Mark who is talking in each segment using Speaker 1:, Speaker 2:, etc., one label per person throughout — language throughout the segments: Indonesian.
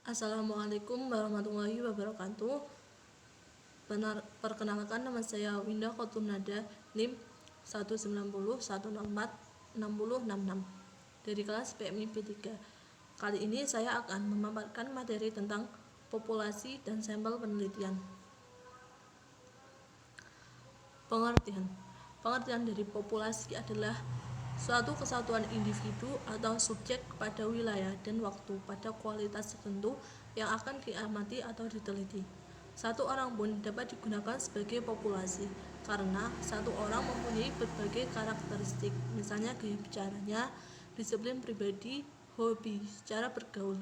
Speaker 1: Assalamualaikum warahmatullahi wabarakatuh. Perkenalkan, nama saya Winda Khotunada, NIM 19010466066 dari kelas PMI B3. Kali ini saya akan memaparkan materi tentang populasi dan sampel penelitian. Pengertian dari populasi adalah suatu kesatuan individu atau subjek pada wilayah dan waktu pada kualitas tertentu yang akan diamati atau diteliti. Satu orang pun dapat digunakan sebagai populasi karena satu orang mempunyai berbagai karakteristik, misalnya gaya bicaranya, disiplin pribadi, hobi, cara bergaul,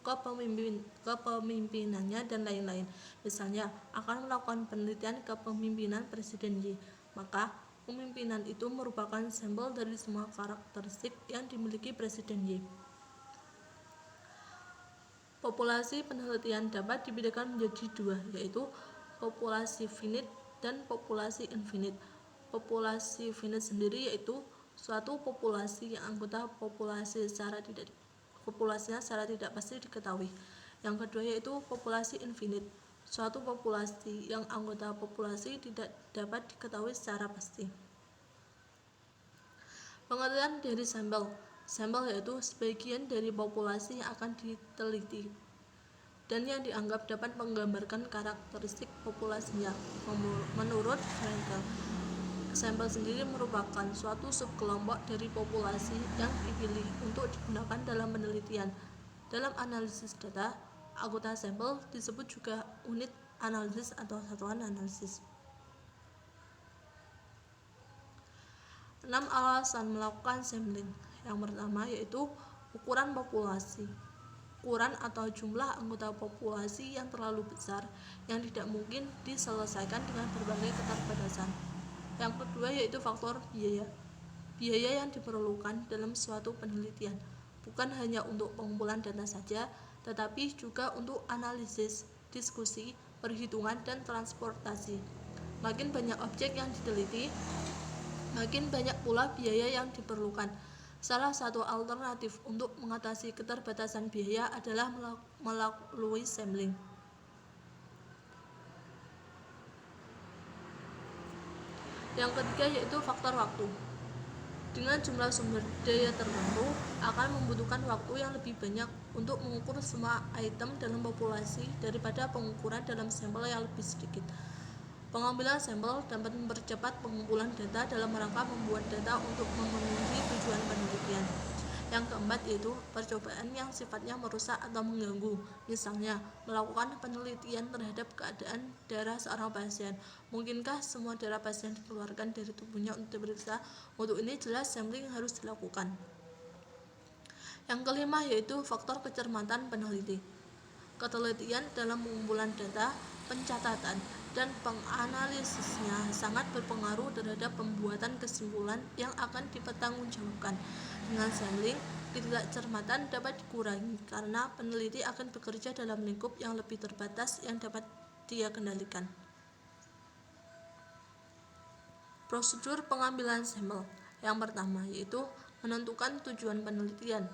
Speaker 1: kepemimpinannya, dan lain-lain. Misalnya akan melakukan penelitian kepemimpinan Presiden Y, maka kepemimpinan itu merupakan sampel dari semua karakteristik yang dimiliki Presiden Y. Populasi penelitian dapat dibedakan menjadi dua, yaitu populasi finite dan populasi infinite. Populasi finite sendiri yaitu suatu populasi yang anggota populasinya secara tidak pasti diketahui. Yang kedua yaitu populasi infinite, suatu populasi yang anggota populasi tidak dapat diketahui secara pasti. Pengertian dari sampel. Sampel yaitu sebagian dari populasi yang akan diteliti dan yang dianggap dapat menggambarkan karakteristik populasinya. Menurut Frankel, sampel sendiri merupakan suatu subkelompok dari populasi yang dipilih untuk digunakan dalam penelitian. Dalam analisis data, anggota sampel disebut juga unit analisis atau satuan analisis. 6 alasan melakukan sampling. Yang pertama yaitu ukuran populasi. Ukuran atau jumlah anggota populasi yang terlalu besar yang tidak mungkin diselesaikan dengan berbagai keterbatasan. Yang kedua yaitu faktor biaya. Biaya yang diperlukan dalam suatu penelitian bukan hanya untuk pengumpulan data saja, tetapi juga untuk analisis, diskusi, perhitungan, dan transportasi. Makin banyak objek yang diteliti, makin banyak pula biaya yang diperlukan. Salah satu alternatif untuk mengatasi keterbatasan biaya adalah melalui sampling. Yang ketiga yaitu faktor waktu. Dengan jumlah sumber daya tertentu, akan membutuhkan waktu yang lebih banyak untuk mengukur semua item dalam populasi daripada pengukuran dalam sampel yang lebih sedikit. Pengambilan sampel dapat mempercepat pengumpulan data dalam rangka membuat data untuk memenuhi tujuan penelitian. Yang keempat yaitu percobaan yang sifatnya merusak atau mengganggu. Misalnya, melakukan penelitian terhadap keadaan darah seorang pasien. Mungkinkah semua darah pasien dikeluarkan dari tubuhnya untuk diperiksa? Untuk ini jelas sampling harus dilakukan. Yang kelima yaitu faktor kecermatan peneliti. Ketelitian dalam pengumpulan data, pencatatan, dan penganalisisnya sangat berpengaruh terhadap pembuatan kesimpulan yang akan dipertanggungjawabkan. Dengan sampling, ketidakcermatan dapat dikurangi karena peneliti akan bekerja dalam lingkup yang lebih terbatas yang dapat dia kendalikan. Prosedur pengambilan sampel. Yang pertama yaitu menentukan tujuan penelitian.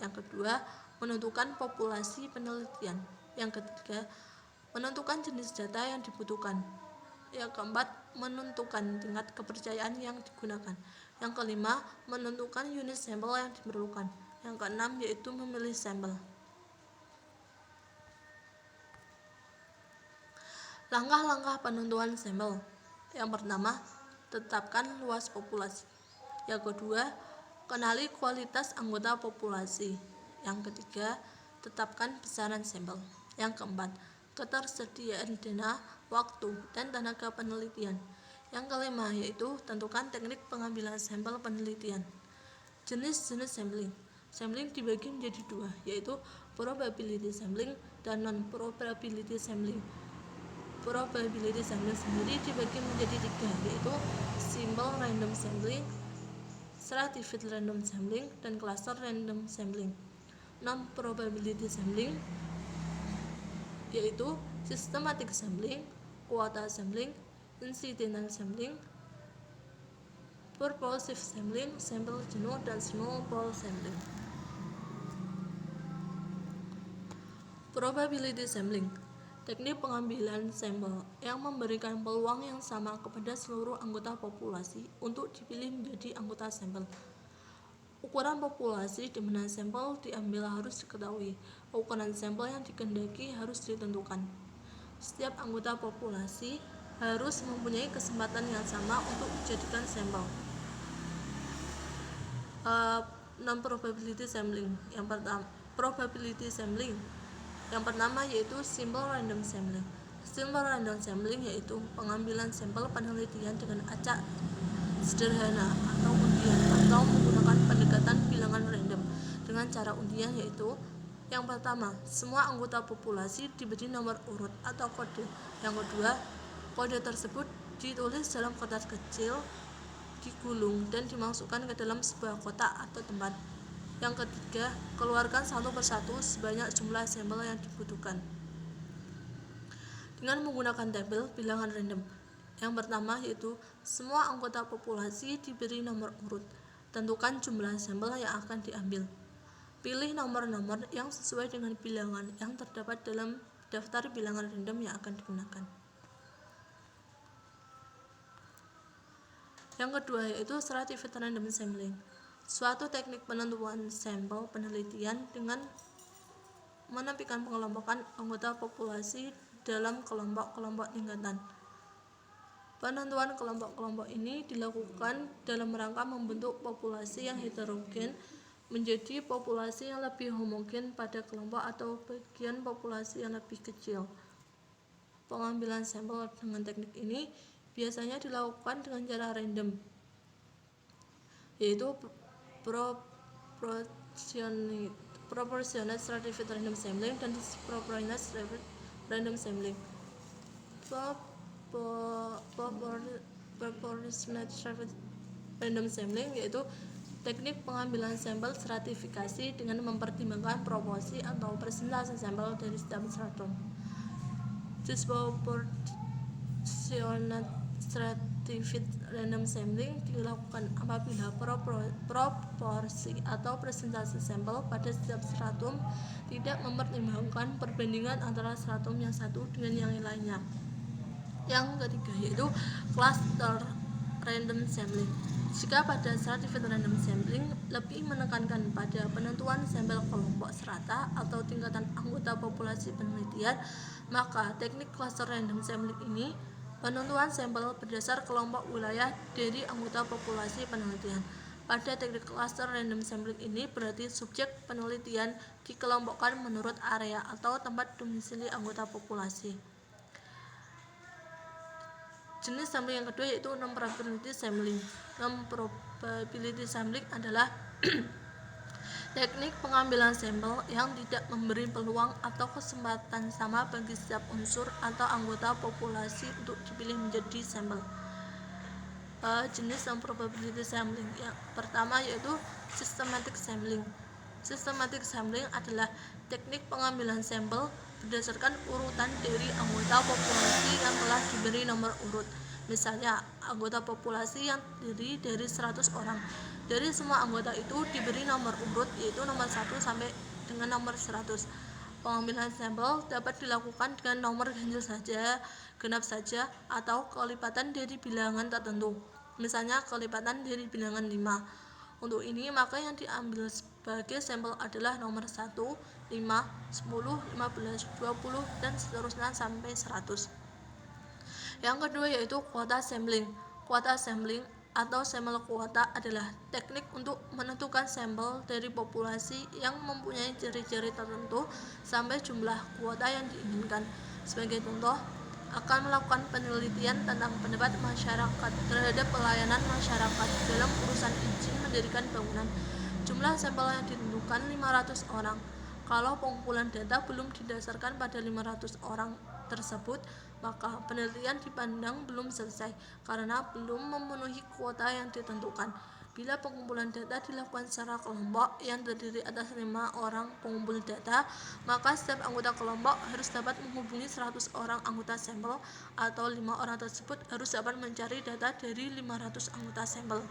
Speaker 1: Yang kedua, menentukan populasi penelitian. Yang ketiga, menentukan jenis data yang dibutuhkan. Yang keempat, menentukan tingkat kepercayaan yang digunakan. Yang kelima, menentukan unit sampel yang diperlukan. Yang keenam yaitu memilih sampel. Langkah-langkah penentuan sampel. Yang pertama, tetapkan luas populasi. Yang kedua, kenali kualitas anggota populasi. Yang ketiga, tetapkan besaran sampel. Yang keempat, ketersediaan dana, waktu, dan tenaga penelitian. Yang kelima yaitu tentukan teknik pengambilan sampel penelitian. Jenis-jenis sampling. Sampling dibagi menjadi dua, yaitu probability sampling dan non-probability sampling. Probability sampling sendiri dibagi menjadi tiga, yaitu simple random sampling, stratified random sampling, dan cluster random sampling. Non-probability sampling yaitu systematic sampling, quota sampling, incidental sampling, purposive sampling, sampel jenuh, dan snowball sampling. Probability sampling, teknik pengambilan sampel yang memberikan peluang yang sama kepada seluruh anggota populasi untuk dipilih menjadi anggota sampel. Ukuran populasi di mana sampel diambil harus diketahui. Ukuran sampel yang dikehendaki harus ditentukan. Setiap anggota populasi harus mempunyai kesempatan yang sama untuk dijadikan sampel. Non-probability sampling. Yang pertama, probability sampling. Yang pertama yaitu simple random sampling. Simple random sampling yaitu pengambilan sampel penelitian dengan acak sederhana atau undian atau menggunakan pendekatan bilangan random dengan cara undian yaitu yang pertama, semua anggota populasi diberi nomor urut atau kode. Yang kedua, kode tersebut ditulis dalam kertas kecil, digulung dan dimasukkan ke dalam sebuah kotak atau tempat. Yang ketiga, keluarkan satu persatu sebanyak jumlah sampel yang dibutuhkan dengan menggunakan tabel bilangan random. Yang pertama yaitu semua anggota populasi diberi nomor urut. Tentukan jumlah sampel yang akan diambil. Pilih nomor-nomor yang sesuai dengan bilangan yang terdapat dalam daftar bilangan random yang akan digunakan. Yang kedua yaitu stratified random sampling, suatu teknik penentuan sampel penelitian dengan menepikan pengelompokan anggota populasi dalam kelompok-kelompok tingkatan. Penentuan kelompok-kelompok ini dilakukan dalam rangka membentuk populasi yang heterogen menjadi populasi yang lebih homogen pada kelompok atau bagian populasi yang lebih kecil. Pengambilan sampel dengan teknik ini biasanya dilakukan dengan cara random, yaitu proportionate stratified random sampling dan disproportionate stratified random sampling. Proportionate stratified random sampling yaitu teknik pengambilan sampel stratifikasi dengan mempertimbangkan proporsi atau persentase sampel dari setiap stratum. Disproportionate stratified random sampling dilakukan apabila proporsi atau persentase sampel pada setiap stratum tidak mempertimbangkan perbandingan antara stratum yang satu dengan yang lainnya. Yang ketiga yaitu cluster random sampling. Jika pada stratified random sampling lebih menekankan pada penentuan sampel kelompok serata atau tingkatan anggota populasi penelitian, maka teknik cluster random sampling ini penentuan sampel berdasar kelompok wilayah dari anggota populasi penelitian. Pada teknik cluster random sampling ini berarti subjek penelitian dikelompokkan menurut area atau tempat domisili anggota populasi. Jenis sampling yang kedua yaitu non-probability sampling. Non-probability sampling adalah teknik pengambilan sampel yang tidak memberi peluang atau kesempatan sama bagi setiap unsur atau anggota populasi untuk dipilih menjadi sampel. Jenis non-probability sampling yang pertama yaitu systematic sampling. Systematic sampling adalah teknik pengambilan sampel berdasarkan urutan dari anggota populasi yang telah diberi nomor urut. Misalnya, anggota populasi yang terdiri dari 100 orang. Dari semua anggota itu diberi nomor urut yaitu nomor 1 sampai dengan nomor 100. Pengambilan sampel dapat dilakukan dengan nomor ganjil saja, genap saja, atau kelipatan dari bilangan tertentu. Misalnya, kelipatan dari bilangan 5. Untuk ini, maka yang diambil sebagai sampel adalah nomor 1, 5, 10, 15, 20, dan seterusnya sampai 100. Yang kedua yaitu kuota sampling. Kuota sampling atau sampel kuota adalah teknik untuk menentukan sampel dari populasi yang mempunyai ciri-ciri tertentu sampai jumlah kuota yang diinginkan. Sebagai contoh, akan melakukan penelitian tentang pendapat masyarakat terhadap pelayanan masyarakat dalam urusan izin mendirikan bangunan. Jumlah sampel yang ditentukan 500 orang. Kalau pengumpulan data belum didasarkan pada 500 orang tersebut, maka penelitian dipandang belum selesai karena belum memenuhi kuota yang ditentukan. Bila pengumpulan data dilakukan secara kelompok yang terdiri atas 5 orang pengumpul data, maka setiap anggota kelompok harus dapat menghubungi 100 orang anggota sampel atau 5 orang tersebut harus dapat mencari data dari 500 anggota sampel.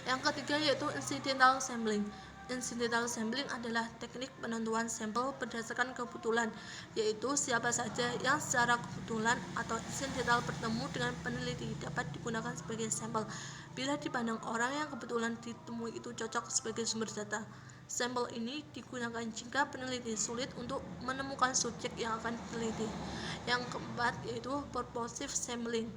Speaker 1: Yang ketiga yaitu incidental sampling. Incidental sampling adalah teknik penentuan sampel berdasarkan kebetulan, yaitu siapa saja yang secara kebetulan atau insidental bertemu dengan peneliti dapat digunakan sebagai sampel bila dipandang orang yang kebetulan ditemui itu cocok sebagai sumber data. Sampel ini digunakan jika peneliti sulit untuk menemukan subjek yang akan diteliti. Yang keempat yaitu purposive sampling.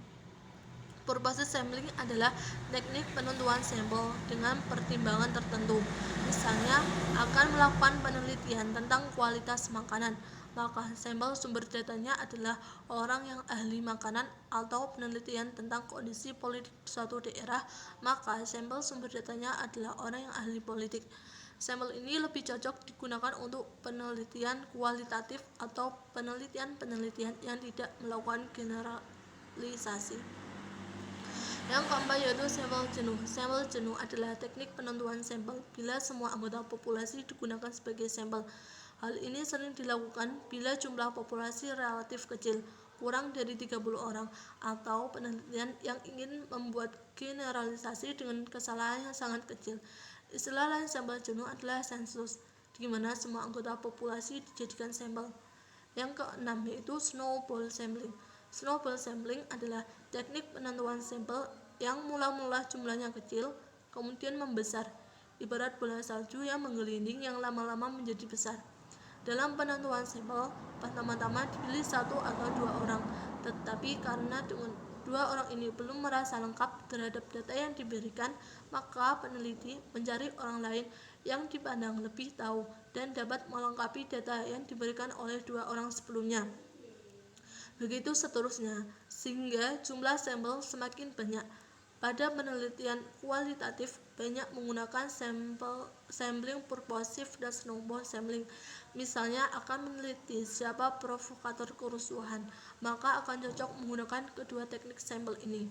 Speaker 1: Purposive sampling adalah teknik penentuan sampel dengan pertimbangan tertentu. Misalnya, akan melakukan penelitian tentang kualitas makanan, maka sampel sumber datanya adalah orang yang ahli makanan, atau penelitian tentang kondisi politik suatu daerah, maka sampel sumber datanya adalah orang yang ahli politik. Sampel ini lebih cocok digunakan untuk penelitian kualitatif atau penelitian-penelitian yang tidak melakukan generalisasi. Yang keempat yaitu sampel jenuh. Sampel jenuh adalah teknik penentuan sampel bila semua anggota populasi digunakan sebagai sampel. Hal ini sering dilakukan bila jumlah populasi relatif kecil, kurang dari 30 orang, atau penelitian yang ingin membuat generalisasi dengan kesalahan yang sangat kecil. Istilah lain sampel jenuh adalah sensus, di mana semua anggota populasi dijadikan sampel. Yang keenam yaitu snowball sampling. Snowball sampling adalah teknik penentuan sampel yang mula-mula jumlahnya kecil, kemudian membesar, ibarat bola salju yang menggelinding yang lama-lama menjadi besar. Dalam penentuan sampel, pertama-tama dipilih 1 atau 2 orang, tetapi karena dengan 2 orang ini belum merasa lengkap terhadap data yang diberikan, maka peneliti mencari orang lain yang dipandang lebih tahu dan dapat melengkapi data yang diberikan oleh 2 orang sebelumnya. Begitu seterusnya, sehingga jumlah sampel semakin banyak. Pada penelitian kualitatif, banyak menggunakan sampling purposive dan snowball sampling. Misalnya akan meneliti siapa provokator kerusuhan, maka akan cocok menggunakan kedua teknik sampel ini.